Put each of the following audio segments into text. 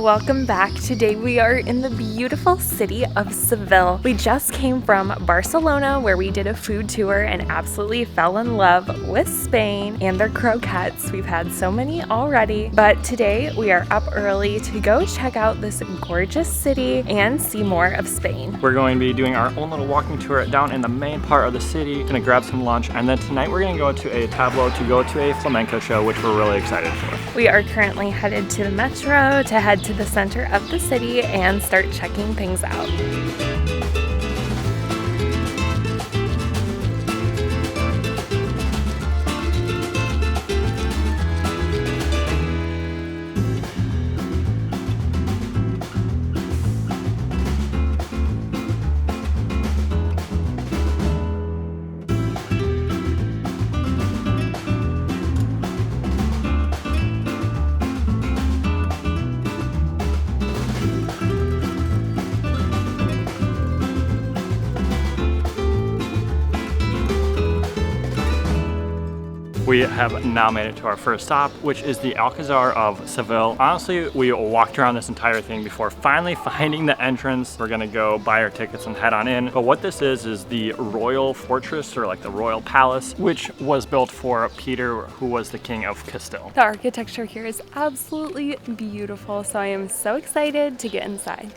welcome back. Today we are in the beautiful city of Seville. We just came from Barcelona where we did a food tour and absolutely fell in love with Spain and their croquettes. We've had so many already, but today we are up early to go check out this gorgeous city and see more of Spain. We're going to be doing our own little walking tour down in the main part of the city. Gonna grab some lunch, and then tonight we're gonna go to a tableau to go to a flamenco show, which we're really excited for. We are currently headed to the metro to head to the center of the city and start checking things out. We have now made it to our first stop, which is the Alcazar of Seville. Honestly, we walked around this entire thing before finally finding the entrance. We're gonna go buy our tickets and head on in. But what this is the royal fortress, or like the royal palace, which was built for Peter, who was the king of Castile. The architecture here is absolutely beautiful, so I am so excited to get inside.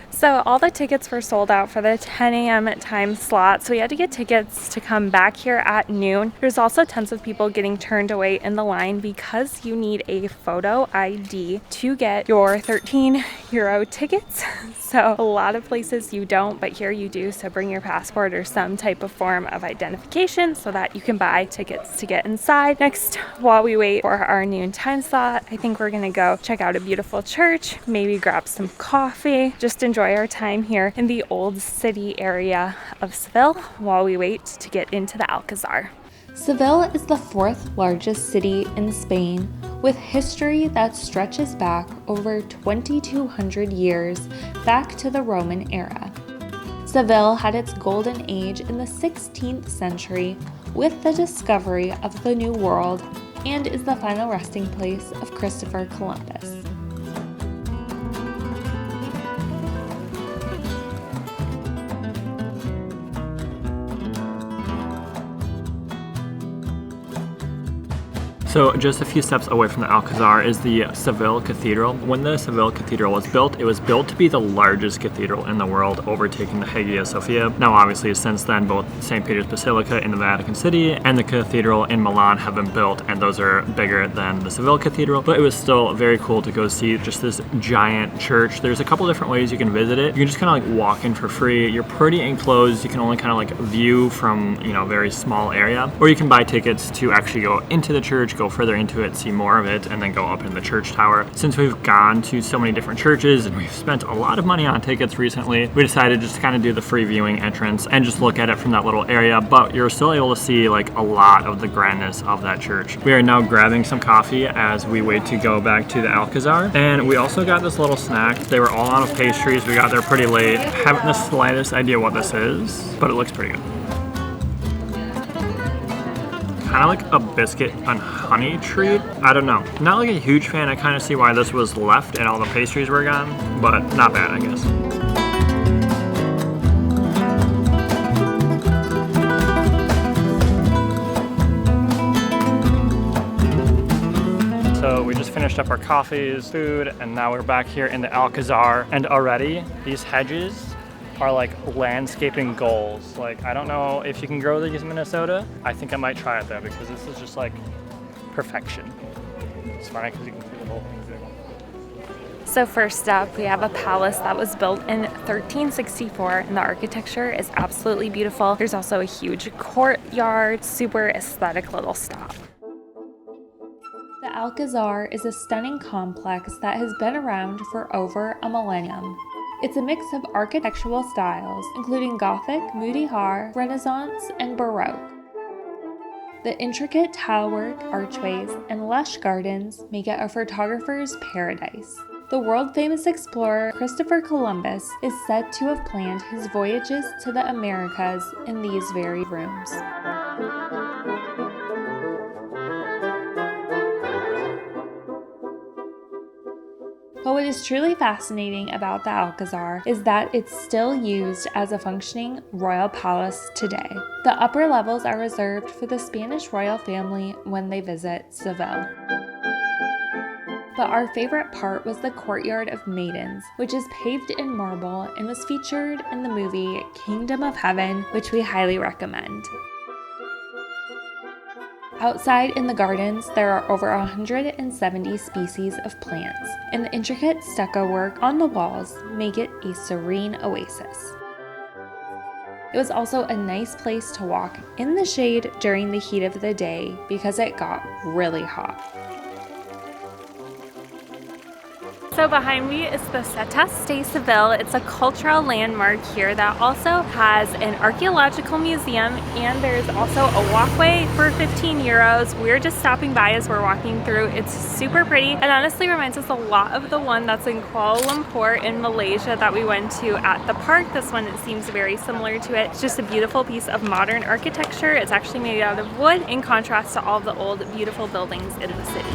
So all the tickets were sold out for the 10 a.m. time slot, so we had to get tickets to come back here at noon. There's also tons of people getting turned away in the line because you need a photo ID to get your 13 euro tickets. So a lot of places you don't, but here you do, so bring your passport or some type of form of identification so that you can buy tickets to get inside. Next, while we wait for our noon time slot, I think we're gonna go check out a beautiful church, maybe grab some coffee, just enjoy our time here in the old city area of Seville while we wait to get into the Alcazar. Seville is the fourth largest city in Spain, with history that stretches back over 2,200 years back to the Roman era. Seville had its golden age in the 16th century with the discovery of the New World and is the final resting place of Christopher Columbus. So just a few steps away from the Alcazar is the Seville Cathedral. When the Seville Cathedral was built, it was built to be the largest cathedral in the world, overtaking the Hagia Sophia. Now obviously since then, both St. Peter's Basilica in the Vatican City and the Cathedral in Milan have been built, and those are bigger than the Seville Cathedral, but it was still very cool to go see just this giant church. There's a couple different ways you can visit it. You can just kind of like walk in for free. You're pretty enclosed. You can only kind of like view from, a very small area, or you can buy tickets to actually go into the church, go further into it, see more of it, and then go up in the church tower. Since we've gone to so many different churches and we've spent a lot of money on tickets recently, we decided just to kind of do the free viewing entrance and just look at it from that little area, but you're still able to see like a lot of the grandness of that church. We are now grabbing some coffee as we wait to go back to the Alcazar, and we also got this little snack. They were all out of pastries. We got there pretty late. Haven't the slightest idea what this is, but it looks pretty good. Kind of like a biscuit and honey treat. I don't know. Not like a huge fan. I kind of see why this was left and all the pastries were gone, but not bad, I guess. So we just finished up our coffees, food, and now we're back here in the Alcazar, and already these hedges are like landscaping goals. Like, I don't know if you can grow these in Minnesota. I think I might try it though, because this is just like perfection. It's funny because you can see the whole thing big. So first up, we have a palace that was built in 1364, and the architecture is absolutely beautiful. There's also a huge courtyard, super aesthetic little stop. The Alcazar is a stunning complex that has been around for over a millennium. It's a mix of architectural styles, including Gothic, Mudéjar, Renaissance, and Baroque. The intricate tilework, archways, and lush gardens make it a photographer's paradise. The world-famous explorer Christopher Columbus is said to have planned his voyages to the Americas in these very rooms. But what is truly fascinating about the Alcazar is that it's still used as a functioning royal palace today. The upper levels are reserved for the Spanish royal family when they visit Seville. But our favorite part was the Courtyard of Maidens, which is paved in marble and was featured in the movie Kingdom of Heaven, which we highly recommend. Outside in the gardens, there are over 170 species of plants, and the intricate stucco work on the walls make it a serene oasis. It was also a nice place to walk in the shade during the heat of the day because it got really hot. So behind me is the Cetas de Seville. It's a cultural landmark here that also has an archaeological museum, and there's also a walkway for 15 euros. We're just stopping by as we're walking through. It's super pretty and honestly reminds us a lot of the one that's in Kuala Lumpur in Malaysia that we went to at the park. This one, it seems very similar to it. It's just a beautiful piece of modern architecture. It's actually made out of wood in contrast to all the old beautiful buildings in the city.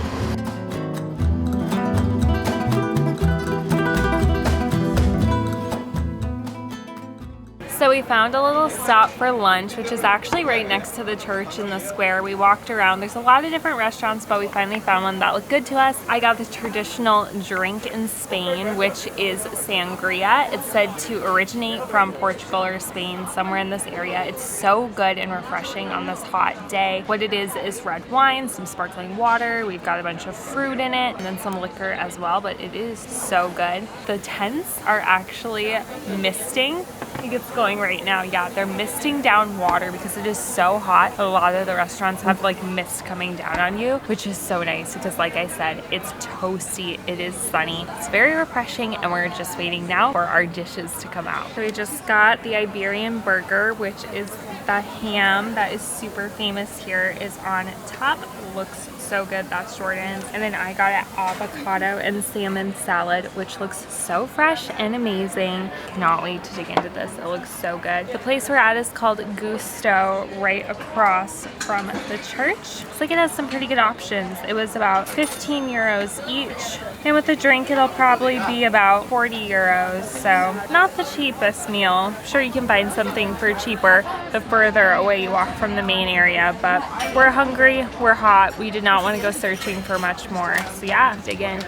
So we found a little stop for lunch, which is actually right next to the church in the square. We walked around. There's a lot of different restaurants, but we finally found one that looked good to us. I got the traditional drink in Spain, which is sangria. It's said to originate from Portugal or Spain, somewhere in this area. It's so good and refreshing on this hot day. What it is red wine, some sparkling water. We've got a bunch of fruit in it, and then some liquor as well, but it is so good. The tents are actually misting. I think it's going right now. Yeah, they're misting down water because it is so hot. A lot of the restaurants have like mist coming down on you, which is so nice because like I said, it's toasty, it is sunny. It's very refreshing, and we're just waiting now for our dishes to come out. So we just got the Iberian burger, which is the ham that is super famous here, is on top. Looks so good. That's Jordan's. And then I got an avocado and salmon salad, which looks so fresh and amazing. Cannot wait to dig into this. It looks so good. The place we're at is called Gusto, right across from the church. Looks like it has some pretty good options. It was about 15 euros each. And with the drink, it'll probably be about 40 euros. So not the cheapest meal. I'm sure you can find something for cheaper the further away you walk from the main area, but we're hungry, we're hot. We did not want to go searching for much more. So yeah, dig in.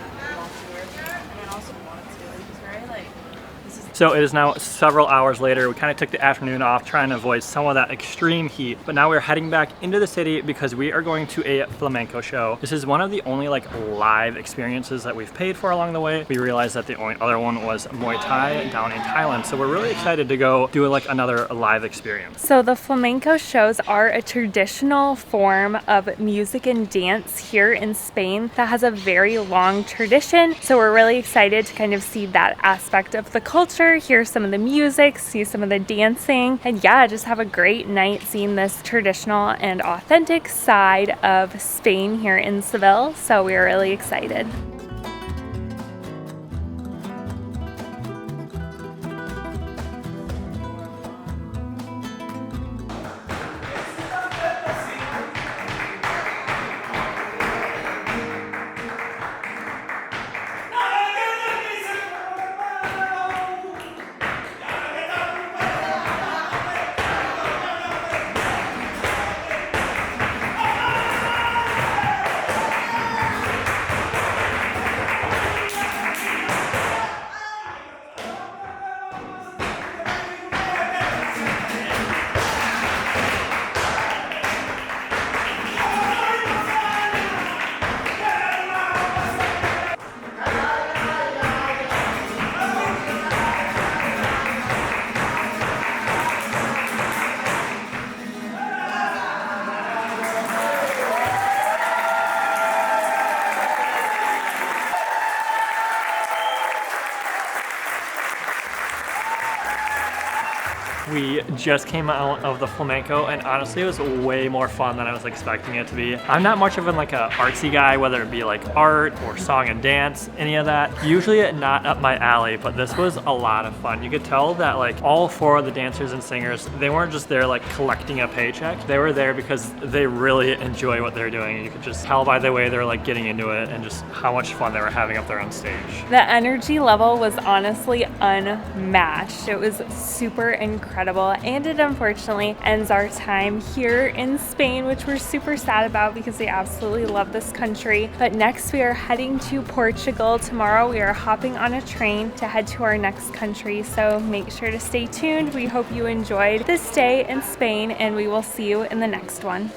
So it is now several hours later. We kind of took the afternoon off trying to avoid some of that extreme heat, but now we're heading back into the city because we are going to a flamenco show. This is one of the only like live experiences that we've paid for along the way. We realized that the only other one was Muay Thai down in Thailand, so we're really excited to go do like another live experience. So the flamenco shows are a traditional form of music and dance here in Spain that has a very long tradition. So we're really excited to kind of see that aspect of the culture, hear some of the music, see some of the dancing, and yeah, just have a great night seeing this traditional and authentic side of Spain here in Seville. So we're really excited. We just came out of the Flamenco, and honestly it was way more fun than I was expecting it to be. I'm not much of an artsy guy, whether it be like art or song and dance, any of that. Usually not up my alley, but this was a lot of fun. You could tell that like all 4 of the dancers and singers, they weren't just there like collecting a paycheck. They were there because they really enjoy what they're doing. You could just tell by the way they're like getting into it and just how much fun they were having up there on stage. The energy level was honestly unmatched. It was super incredible, and it unfortunately ends our time here in Spain, which we're super sad about because we absolutely love this country. But next we are heading to Portugal. Tomorrow we are hopping on a train to head to our next country, so make sure to stay tuned. We hope you enjoyed this day in Spain, and we will see you in the next one.